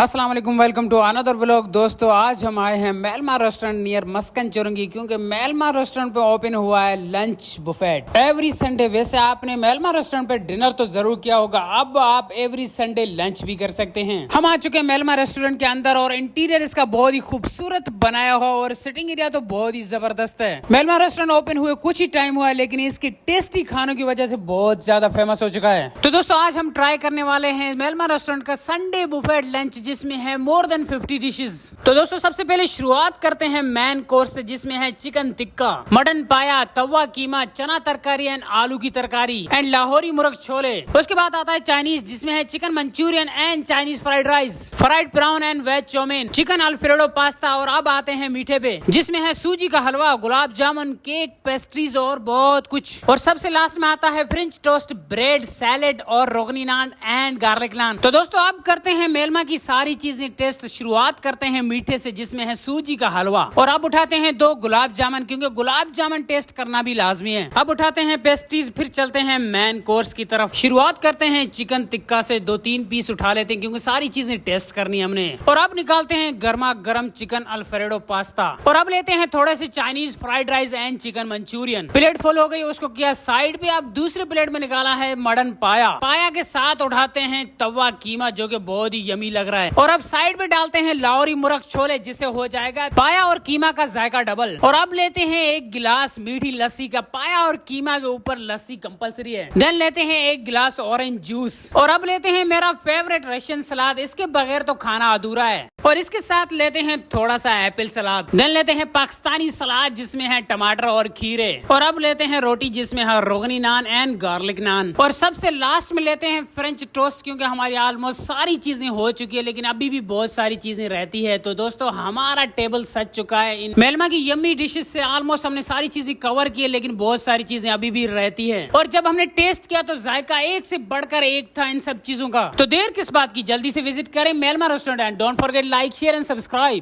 अस्सलाम वालेकुम, welcome to another vlog. दोस्तों आज हम आए हैं मेलमा रेस्टोरेंट नियर मस्कन चुरंगी, क्योंकि मेलमा रेस्टोरेंट पे ओपन हुआ है लंच बुफेट एवरी संडे। वैसे आपने मेलमा रेस्टोरेंट पे डिनर तो जरूर किया होगा, अब आप एवरी संडे लंच भी कर सकते हैं। हम आ चुके हैं मेलमा रेस्टोरेंट के अंदर और इंटीरियर इसका बहुत ही खूबसूरत बनाया हुआ और सिटिंग एरिया तो बहुत ही जबरदस्त है। मेलमा रेस्टोरेंट ओपन हुए कुछ ही टाइम हुआ है, लेकिन इसके टेस्टी खानों की वजह से बहुत ज्यादा फेमस हो चुका है। तो दोस्तों आज हम ट्राई करने वाले हैं मेलमा रेस्टोरेंट का संडे बुफेट लंच, जिसमें है मोर देन 50 डिशेस। तो दोस्तों सबसे पहले शुरुआत करते हैं मेन कोर्स से, जिसमें है चिकन टिक्का, मटन पाया, तवा कीमा, चना तरकारी एंड आलू की तरकारी एंड लाहौरी मुर्ग छोले। उसके बाद आता है चाइनीज, जिसमें है chicken Manchurian and Chinese fried rice, fried prawn and veg chow mein, chicken alfredo pasta. और अब आते हैं मीठे पे, जिसमें है सूजी का हलवा, गुलाब जामुन, केक, पेस्ट्रीज और बहुत कुछ। और सबसे लास्ट में आता है फ्रेंच टोस्ट, ब्रेड, सैलेड और रोगनी नान एंड गार्लिक नान। तो दोस्तों अब करते हैं मेलमा की सारी चीजें टेस्ट। शुरुआत करते हैं मीठे से, जिसमें है सूजी का हलवा, और अब उठाते हैं 2 गुलाब जामुन, क्योंकि गुलाब जामुन टेस्ट करना भी लाजमी है। अब उठाते हैं पेस्ट्रीज, फिर चलते हैं मेन कोर्स की तरफ। शुरुआत करते हैं चिकन टिक्का से, 2-3 पीस उठा लेते हैं क्योंकि सारी चीजें टेस्ट करनी हमने। और अब निकालते हैं गर्मा गर्म चिकन अल्फ्रेडो पास्ता, और अब लेते हैं थोड़े से Chinese fried rice and chicken Manchurian. Plate full हो गई, उसको किया साइड पे। अब दूसरे प्लेट में निकाला है मटन पाया, पाया के साथ उठाते हैं तवा कीमा, जो कि बहुत ही यमी लग रहा है। और अब साइड पे डालते हैं लाहौरी मुर्ग छोले, जिससे हो जाएगा पाया और कीमा का जायका डबल। और अब लेते हैं 1 गिलास मीठी लस्सी का, पाया और कीमा के ऊपर लस्सी कंपलसरी है। देन लेते हैं 1 गिलास ऑरेंज जूस, और अब लेते हैं मेरा फेवरेट रशियन सलाद, इसके बगैर तो खाना अधूरा है। और इसके साथ लेते हैं थोड़ा सा एप्पल सलाद। देन लेते हैं पाकिस्तानी सलाद, जिसमें है टमाटर और खीरे। और अब लेते हैं रोटी, जिसमें है रोगनी नान एंड गार्लिक नान। और सबसे लास्ट में लेते हैं फ्रेंच टोस्ट, क्योंकि हमारी ऑलमोस्ट सारी चीजें हो चुकी है, लेकिन अभी भी बहुत सारी चीजें रहती है। तो दोस्तों हमारा टेबल सज चुका है। इन मेलमा की यम्मी डिशेस से ऑलमोस्ट हमने सारी चीजें कवर की है, लेकिन बहुत सारी चीजें अभी भी रहती है। और जब हमने टेस्ट किया तो जायका एक से बढ़कर एक था इन सब चीजों का। तो देर किस बात की, जल्दी से विजिट करें मेलमा restaurant and don't forget like, share and subscribe.